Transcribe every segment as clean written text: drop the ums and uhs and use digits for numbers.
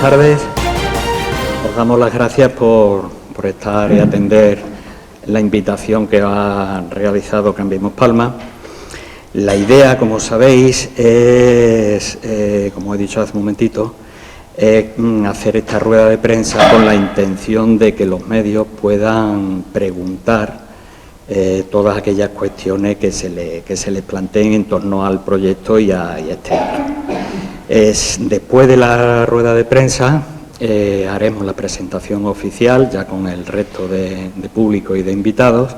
tardes. Os damos las gracias por estar y atender la invitación que ha realizado Cambiemos Palma. La idea, como sabéis, es, como he dicho hace un momentito, hacer esta rueda de prensa con la intención de que los medios puedan preguntar todas aquellas cuestiones que se les planteen en torno al proyecto y a este acto. Después de la rueda de prensa haremos la presentación oficial ya con el resto de público y de invitados,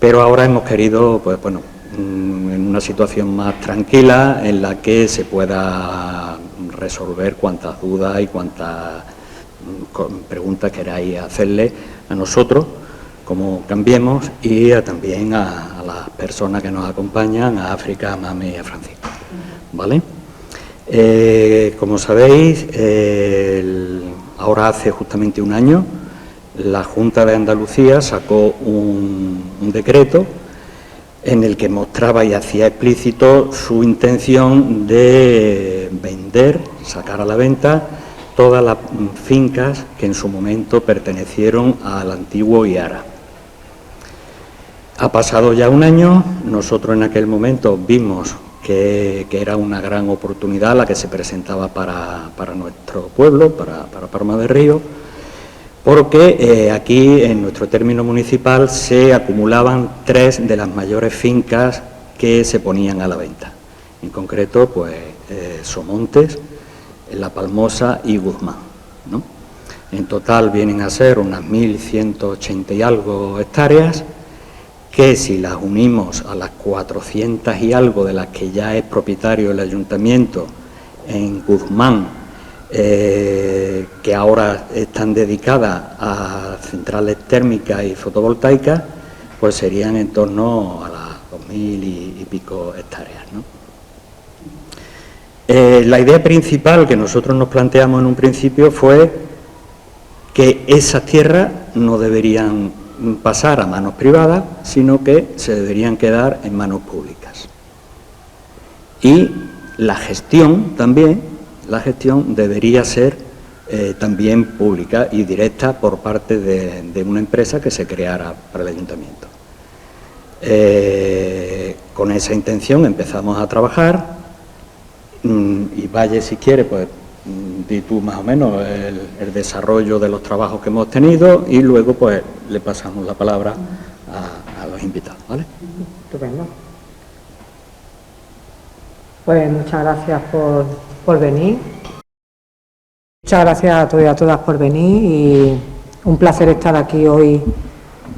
pero ahora hemos querido, pues bueno, en una situación más tranquila en la que se pueda resolver cuantas dudas y cuantas preguntas queráis hacerle a nosotros, como Cambiemos, y también a las personas que nos acompañan, a África, a Mami y a Francisco, ¿vale? Como sabéis, ahora hace justamente un año, la Junta de Andalucía sacó un decreto en el que mostraba y hacía explícito su intención de vender, sacar a la venta, todas las fincas que en su momento pertenecieron al antiguo IARA. Ha pasado ya un año, nosotros en aquel momento vimos que era una gran oportunidad la que se presentaba para nuestro pueblo, para Palma de Río, porque aquí en nuestro término municipal se acumulaban 3 de las mayores fincas que se ponían a la venta. En concreto, pues Somontes, La Palmosa y Guzmán, ¿no? En total vienen a ser unas 1.180 y algo hectáreas, que si las unimos a las 400 y algo de las que ya es propietario el ayuntamiento en Guzmán, que ahora están dedicadas a centrales térmicas y fotovoltaicas, pues serían en torno a las 2.000 y pico hectáreas, ¿no? La idea principal que nosotros nos planteamos en un principio fue que esas tierras no deberían pasar a manos privadas, sino que se deberían quedar en manos públicas. Y la gestión también, debería ser también pública y directa por parte de una empresa que se creara para el ayuntamiento. Con esa intención empezamos a trabajar y Valle, si quiere, pues di tú más o menos el desarrollo de los trabajos que hemos tenido y luego pues le pasamos la palabra a los invitados, ¿vale? Estupendo. Pues muchas gracias por venir. Muchas gracias a todos y a todas por venir y un placer estar aquí hoy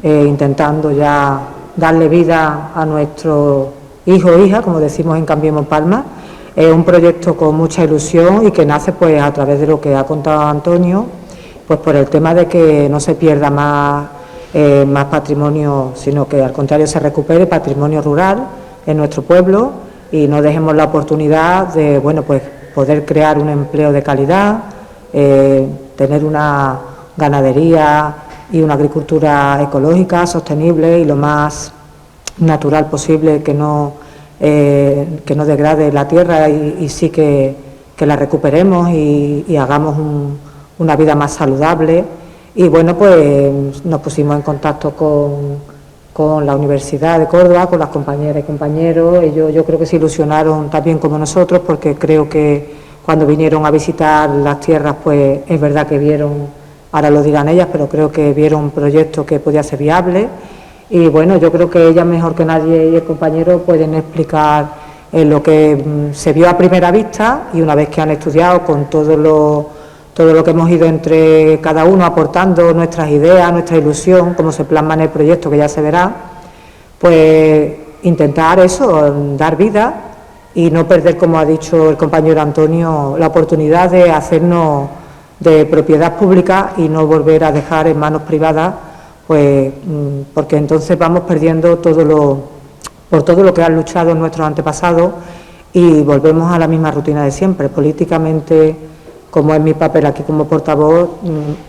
intentando ya darle vida a nuestro hijo o hija, como decimos en Cambiemos Palma. Es un proyecto con mucha ilusión y que nace pues a través de lo que ha contado Antonio, pues por el tema de que no se pierda más patrimonio, sino que al contrario se recupere patrimonio rural en nuestro pueblo y no dejemos la oportunidad de, bueno, pues poder crear un empleo de calidad, tener una ganadería y una agricultura ecológica, sostenible y lo más natural posible, que no degrade la tierra y sí que la recuperemos y hagamos una vida más saludable. Y bueno, pues nos pusimos en contacto con la Universidad de Córdoba, con las compañeras y compañeros. Ellos yo creo que se ilusionaron también como nosotros, porque creo que cuando vinieron a visitar las tierras, pues es verdad que vieron, ahora lo dirán ellas, pero creo que vieron un proyecto que podía ser viable. Y bueno, yo creo que ellas mejor que nadie y el compañero pueden explicar lo que se vio a primera vista y una vez que han estudiado con todo lo que hemos ido entre cada uno aportando nuestras ideas, nuestra ilusión, cómo se plasma en el proyecto, que ya se verá, pues intentar eso, dar vida y no perder, como ha dicho el compañero Antonio, la oportunidad de hacernos de propiedad pública y no volver a dejar en manos privadas, pues porque entonces vamos perdiendo por todo lo que han luchado nuestros antepasados y volvemos a la misma rutina de siempre. Políticamente, como es mi papel aquí como portavoz,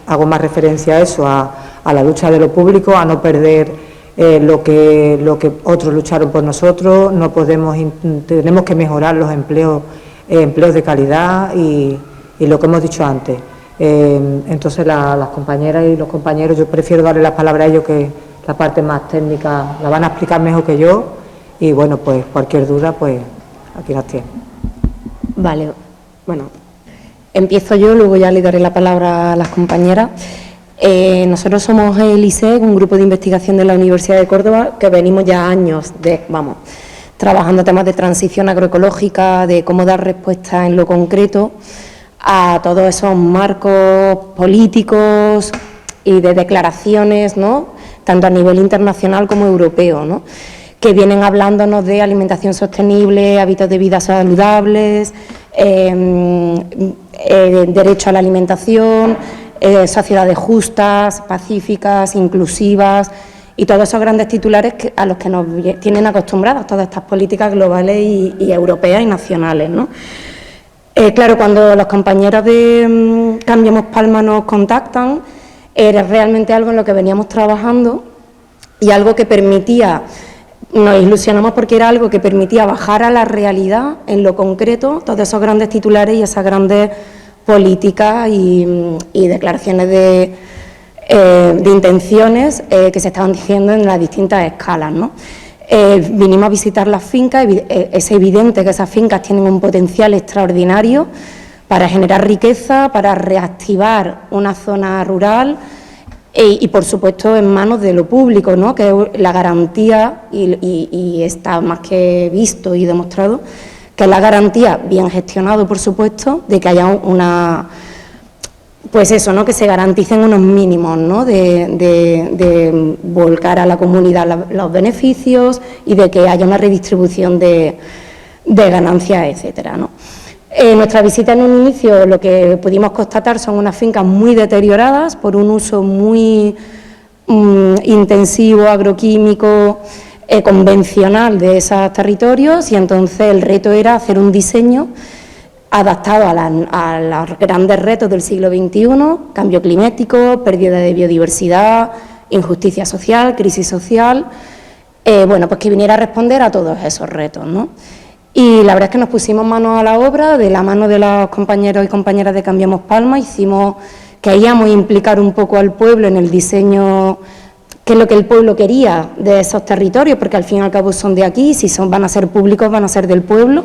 hago más referencia a eso, a la lucha de lo público, a no perder lo que otros lucharon por nosotros. No podemos, tenemos que mejorar los empleos de calidad y y lo que hemos dicho antes. Entonces las compañeras y los compañeros, yo prefiero darle las palabras a ellos, que la parte más técnica la van a explicar mejor que yo, y bueno, pues cualquier duda, pues aquí las tienen. Vale, bueno, empiezo yo, luego ya le daré la palabra a las compañeras. Nosotros somos el ISEC, un grupo de investigación de la Universidad de Córdoba, que venimos ya años trabajando temas de transición agroecológica, de cómo dar respuesta en lo concreto a todos esos marcos políticos y de declaraciones, ¿no?, tanto a nivel internacional como europeo, ¿no?, que vienen hablándonos de alimentación sostenible, hábitos de vida saludables, derecho a la alimentación, sociedades justas, pacíficas, inclusivas, y todos esos grandes titulares a los que nos tienen acostumbrados todas estas políticas globales y europeas y nacionales, ¿no? Claro, cuando los compañeros de Cambiemos Palma nos contactan, era realmente algo en lo que veníamos trabajando y algo que permitía, nos ilusionamos porque era algo que permitía bajar a la realidad, en lo concreto, todos esos grandes titulares y esas grandes políticas y declaraciones de intenciones que se estaban diciendo en las distintas escalas, ¿no? Vinimos a visitar las fincas, es evidente que esas fincas tienen un potencial extraordinario para generar riqueza, para reactivar una zona rural y por supuesto en manos de lo público, ¿no?, que es la garantía, y está más que visto y demostrado, que es la garantía, bien gestionado por supuesto, de que haya pues eso, ¿no?, que se garanticen unos mínimos, ¿no?, de volcar a la comunidad los beneficios y de que haya una redistribución de ganancias, etcétera, ¿no? Nuestra visita en un inicio, lo que pudimos constatar son unas fincas muy deterioradas por un uso muy intensivo, agroquímico, convencional de esos territorios, y entonces el reto era hacer un diseño adaptado a los grandes retos del siglo XXI, cambio climático, pérdida de biodiversidad, injusticia social, crisis social, pues que viniera a responder a todos esos retos, ¿no? Y la verdad es que nos pusimos manos a la obra, de la mano de los compañeros y compañeras de Cambiemos Palma, queríamos implicar un poco al pueblo en el diseño, qué es lo que el pueblo quería de esos territorios, porque al fin y al cabo son de aquí, si van a ser públicos van a ser del pueblo.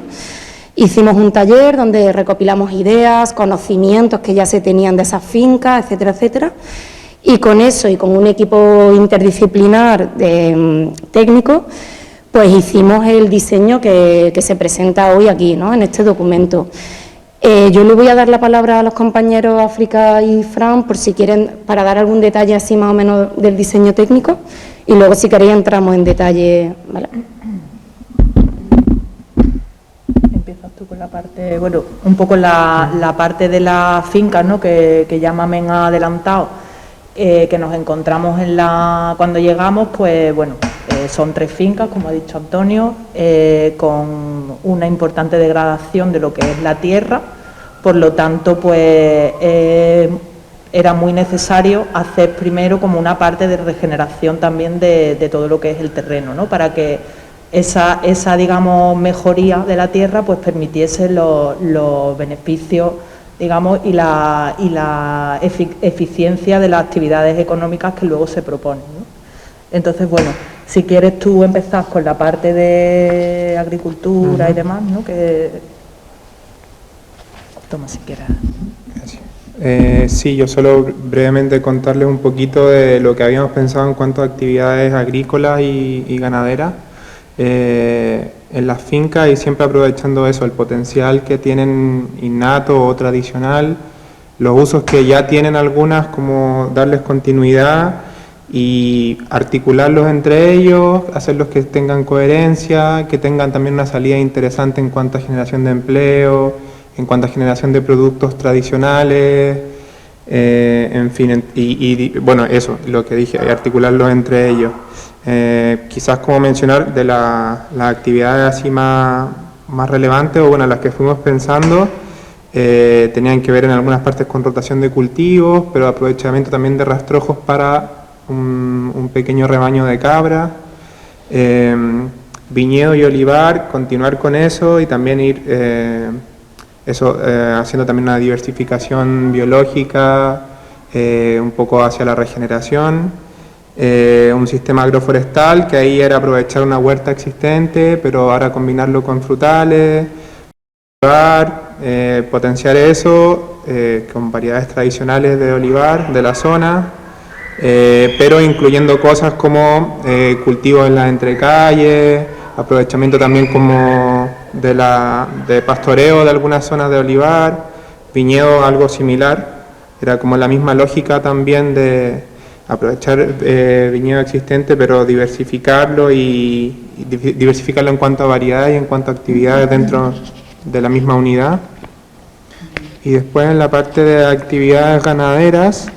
Hicimos un taller donde recopilamos ideas, conocimientos que ya se tenían de esas fincas, etcétera, etcétera, y con eso y con un equipo interdisciplinar técnico, pues hicimos el diseño que se presenta hoy aquí, ¿no?, en este documento. Yo le voy a dar la palabra a los compañeros África y Fran, por si quieren, para dar algún detalle así más o menos del diseño técnico, y luego si queréis entramos en detalle, ¿vale? Empiezas tú con la parte, bueno, un poco la parte de las fincas, ¿no?, que ya Mamen ha adelantado, que nos encontramos cuando llegamos, pues bueno, son 3 fincas, como ha dicho Antonio, con una importante degradación de lo que es la tierra, por lo tanto, pues era muy necesario hacer primero como una parte de regeneración también de todo lo que es el terreno, ¿no?, para que esa digamos, mejoría de la tierra pues permitiese los beneficios, digamos, y la eficiencia de las actividades económicas que luego se proponen, ¿no? Entonces, bueno, si quieres tú empezar con la parte de agricultura y demás, ¿no?, que toma si quieres. Gracias. Sí, yo solo brevemente contarles un poquito de lo que habíamos pensado en cuanto a actividades agrícolas y ganaderas en las fincas, y siempre aprovechando eso, el potencial que tienen innato o tradicional, los usos que ya tienen algunas, como darles continuidad y articularlos entre ellos, hacerlos que tengan coherencia, que tengan también una salida interesante en cuanto a generación de empleo, en cuanto a generación de productos tradicionales, en fin, bueno, eso, lo que dije, articularlos entre ellos. Quizás como mencionar de las actividades así más relevantes, o bueno, las que fuimos pensando, tenían que ver en algunas partes con rotación de cultivos, pero aprovechamiento también de rastrojos para un pequeño rebaño de cabras, viñedo y olivar, continuar con eso y también ir eso haciendo también una diversificación biológica, un poco hacia la regeneración, un sistema agroforestal que ahí era aprovechar una huerta existente, pero ahora combinarlo con frutales, potenciar eso con variedades tradicionales de olivar de la zona, pero incluyendo cosas como cultivos en las entrecalles, aprovechamiento también como de pastoreo de algunas zonas de olivar, viñedo, algo similar. Era como la misma lógica también de aprovechar viñedo existente, pero diversificarlo y diversificarlo en cuanto a variedades y en cuanto a actividades dentro de la misma unidad. Y después en la parte de actividades ganaderas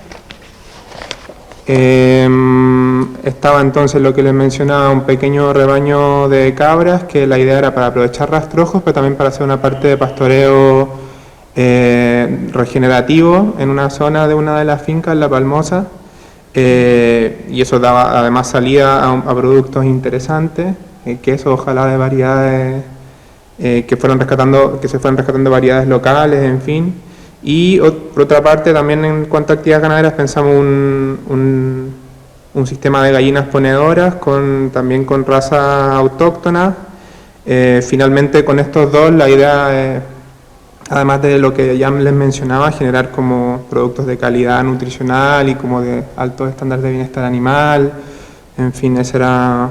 estaba entonces lo que les mencionaba, un pequeño rebaño de cabras, que la idea era para aprovechar rastrojos, pero también para hacer una parte de pastoreo regenerativo en una zona de una de las fincas, La Palmosa, y eso daba además salida a productos interesantes, queso, ojalá de variedades que se fueran rescatando variedades locales, en fin. Y por otra parte, también en cuanto a actividades ganaderas, pensamos un sistema de gallinas ponedoras también con raza autóctona. Finalmente, con estos dos, la idea es, además de lo que ya les mencionaba, generar como productos de calidad nutricional y como de altos estándares de bienestar animal. En fin, ese era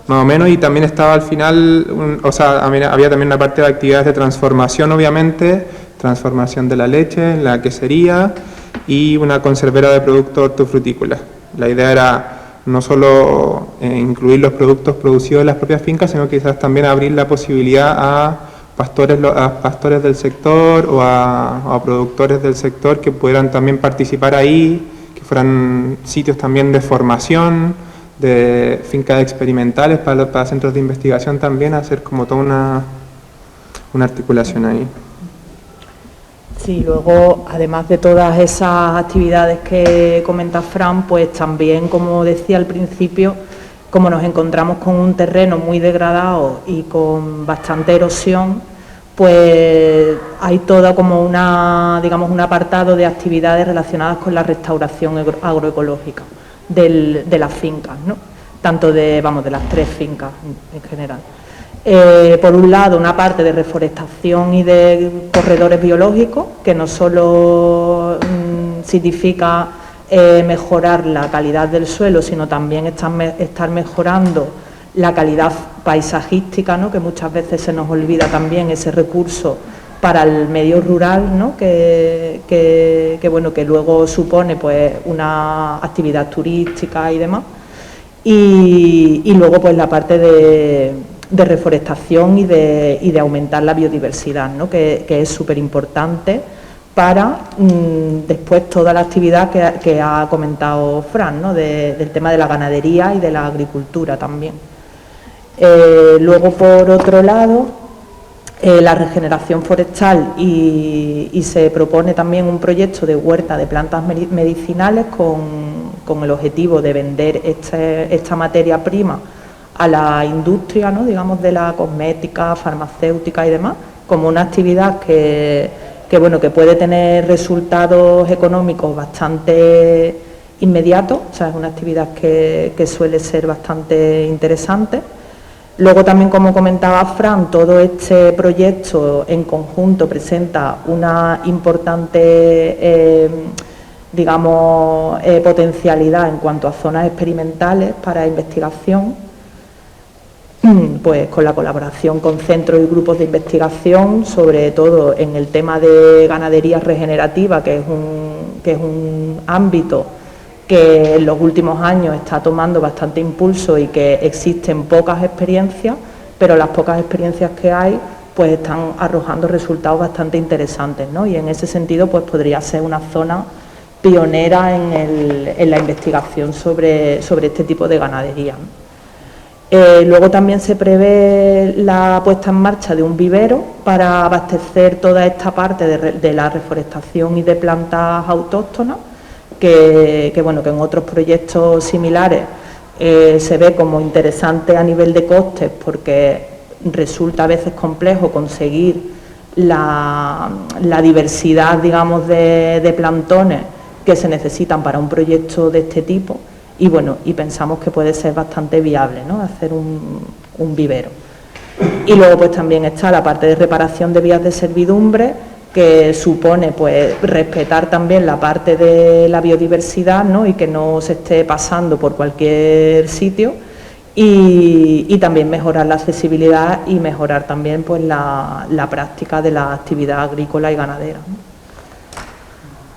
más o menos. Y también estaba al final, había también una parte de actividades de transformación, obviamente, transformación de la leche, la quesería y una conservera de productos hortofrutícolas. La idea era no solo incluir los productos producidos en las propias fincas, sino quizás también abrir la posibilidad a pastores del sector o a productores del sector que pudieran también participar ahí, que fueran sitios también de formación, de fincas experimentales para centros de investigación también, hacer como toda una articulación ahí. Sí, luego, además de todas esas actividades que comenta Fran, pues también, como decía al principio, como nos encontramos con un terreno muy degradado y con bastante erosión, pues hay toda como un apartado de actividades relacionadas con la restauración agroecológica de las fincas, ¿no? Tanto de las tres fincas en general. Por un lado, una parte de reforestación y de corredores biológicos, que no solo significa mejorar la calidad del suelo, sino también estar mejorando la calidad paisajística, ¿no? Que muchas veces se nos olvida también ese recurso para el medio rural, ¿no? que luego supone pues una actividad turística y demás. Y luego pues la parte de reforestación y de aumentar la biodiversidad, ¿no? que es súper importante para después toda la actividad que ha comentado Fran, ¿no? del tema de la ganadería y de la agricultura también. Luego, por otro lado, la regeneración forestal y se propone también un proyecto de huerta de plantas medicinales con el objetivo de vender esta materia prima a la industria, ¿no? digamos, de la cosmética, farmacéutica y demás, como una actividad que puede tener resultados económicos bastante inmediatos, o sea, es una actividad que suele ser bastante interesante. Luego también, como comentaba Fran, todo este proyecto en conjunto presenta una importante potencialidad en cuanto a zonas experimentales para investigación, pues con la colaboración con centros y grupos de investigación, sobre todo en el tema de ganadería regenerativa, que es un ámbito que en los últimos años está tomando bastante impulso y que existen pocas experiencias, pero las pocas experiencias que hay pues están arrojando resultados bastante interesantes, ¿no? Y en ese sentido pues podría ser una zona pionera en la investigación sobre este tipo de ganadería. Luego también se prevé la puesta en marcha de un vivero para abastecer toda esta parte de la reforestación y de plantas autóctonas, que en otros proyectos similares se ve como interesante a nivel de costes, porque resulta a veces complejo conseguir la diversidad, digamos, de plantones que se necesitan para un proyecto de este tipo y bueno, y pensamos que puede ser bastante viable, ¿no?, hacer un vivero. Y luego pues también está la parte de reparación de vías de servidumbre, que supone pues respetar también la parte de la biodiversidad, ¿no?, y que no se esté pasando por cualquier sitio, y también mejorar la accesibilidad y mejorar también pues la práctica de la actividad agrícola y ganadera, ¿no?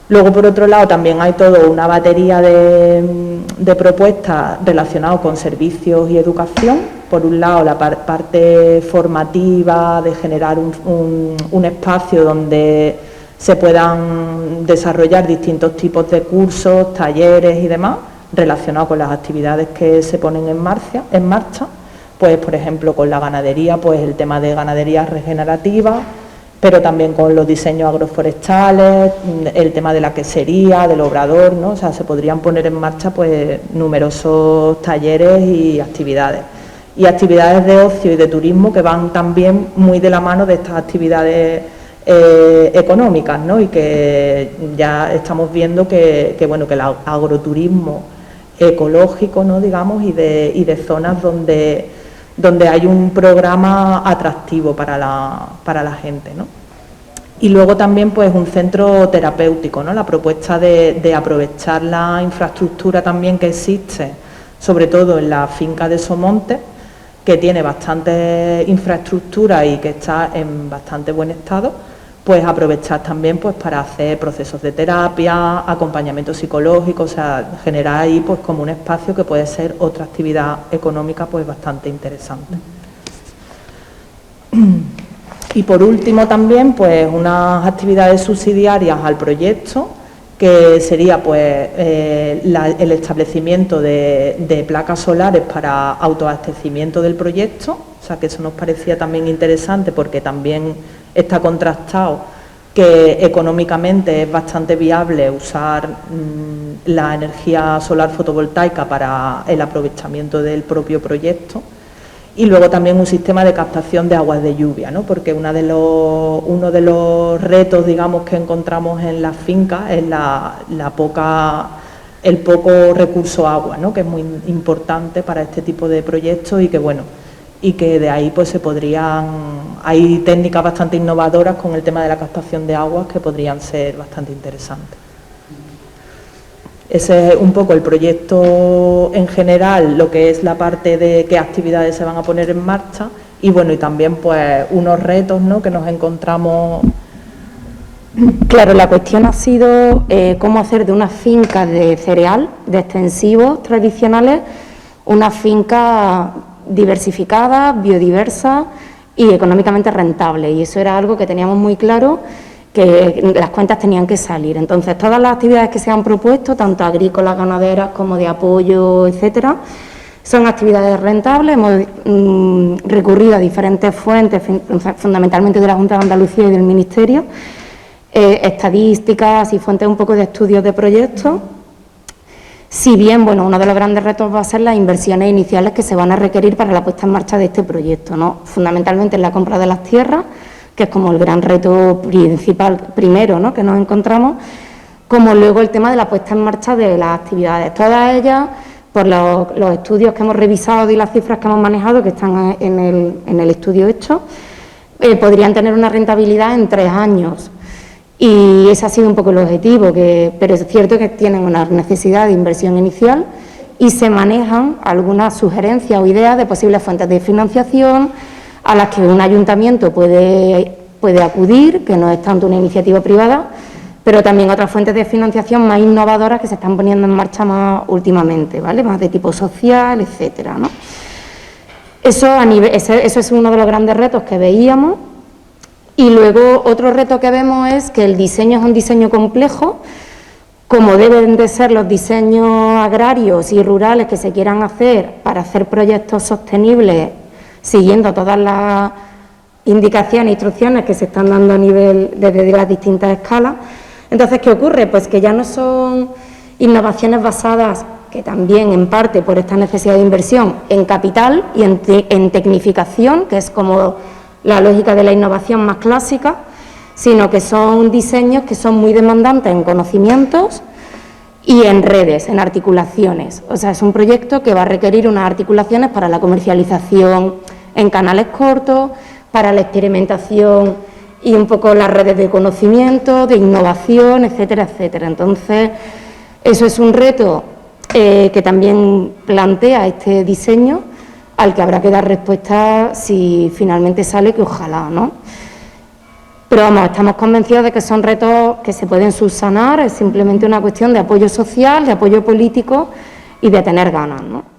Luego, por otro lado, también hay toda una batería de propuestas relacionadas con servicios y educación. Por un lado, la parte formativa, de generar un espacio donde se puedan desarrollar distintos tipos de cursos, talleres y demás, relacionados con las actividades que se ponen en marcha. Pues, por ejemplo, con la ganadería, pues el tema de ganadería regenerativa, pero también con los diseños agroforestales, el tema de la quesería, del obrador, ¿no? O sea, se podrían poner en marcha pues numerosos talleres y actividades. Y actividades de ocio y de turismo que van también muy de la mano de estas actividades económicas, ¿no? Y que ya estamos viendo que bueno, que el agroturismo ecológico, ¿no?, digamos, y de zonas donde hay un programa atractivo para la gente, ¿no? Y luego también pues un centro terapéutico, ¿no?, la propuesta de aprovechar la infraestructura también que existe, sobre todo en la finca de Somonte, que tiene bastante infraestructura y que está en bastante buen estado, pues aprovechar también pues para hacer procesos de terapia, acompañamiento psicológico, o sea, generar ahí pues como un espacio que puede ser otra actividad económica pues bastante interesante. Y por último también pues unas actividades subsidiarias al proyecto, que sería pues el establecimiento de placas solares para autoabastecimiento del proyecto, o sea que eso nos parecía también interesante porque también está contrastado que económicamente es bastante viable usar la energía solar fotovoltaica para el aprovechamiento del propio proyecto. Y luego también un sistema de captación de aguas de lluvia, ¿no?, porque uno de los retos, digamos, que encontramos en las fincas es el poco recurso agua, ¿no?, que es muy importante para este tipo de proyectos y que bueno, y que de ahí pues hay técnicas bastante innovadoras con el tema de la captación de aguas que podrían ser bastante interesantes. Ese es un poco el proyecto en general, lo que es la parte de qué actividades se van a poner en marcha y bueno, y también pues unos retos, ¿no?, que nos encontramos. Claro, la cuestión ha sido cómo hacer de una finca de cereal, de extensivos tradicionales, una finca diversificada, biodiversa y económicamente rentable, y eso era algo que teníamos muy claro, que las cuentas tenían que salir. Entonces, todas las actividades que se han propuesto, tanto agrícolas, ganaderas como de apoyo, etcétera, son actividades rentables. Hemos recurrido a diferentes fuentes, fundamentalmente de la Junta de Andalucía y del Ministerio, estadísticas y fuentes un poco de estudios de proyectos. Si bien, bueno, uno de los grandes retos va a ser las inversiones iniciales que se van a requerir para la puesta en marcha de este proyecto, ¿no? Fundamentalmente en la compra de las tierras, que es como el gran reto principal primero, ¿no?, que nos encontramos, como luego el tema de la puesta en marcha de las actividades. Todas ellas, por los estudios que hemos revisado y las cifras que hemos manejado, que están en el estudio hecho, podrían tener una rentabilidad en 3 años. Y ese ha sido un poco el objetivo, pero es cierto que tienen una necesidad de inversión inicial y se manejan algunas sugerencias o ideas de posibles fuentes de financiación a las que un ayuntamiento puede acudir, que no es tanto una iniciativa privada, pero también otras fuentes de financiación más innovadoras que se están poniendo en marcha más últimamente, ¿vale?, más de tipo social, etcétera, ¿no? Eso es uno de los grandes retos que veíamos. Y luego otro reto que vemos es que el diseño es un diseño complejo, como deben de ser los diseños agrarios y rurales que se quieran hacer para hacer proyectos sostenibles, siguiendo todas las indicaciones e instrucciones que se están dando a nivel desde las distintas escalas. Entonces, ¿qué ocurre? Pues que ya no son innovaciones basadas, que también en parte por esta necesidad de inversión, en capital y en tecnificación, que es como la lógica de la innovación más clásica, sino que son diseños que son muy demandantes en conocimientos y en redes, en articulaciones. O sea, es un proyecto que va a requerir unas articulaciones para la comercialización en canales cortos, para la experimentación y un poco las redes de conocimiento, de innovación, etcétera, etcétera. Entonces, eso es un reto que también plantea este diseño, al que habrá que dar respuesta si finalmente sale, que ojalá, ¿no? Pero vamos, estamos convencidos de que son retos que se pueden subsanar, es simplemente una cuestión de apoyo social, de apoyo político y de tener ganas, ¿no?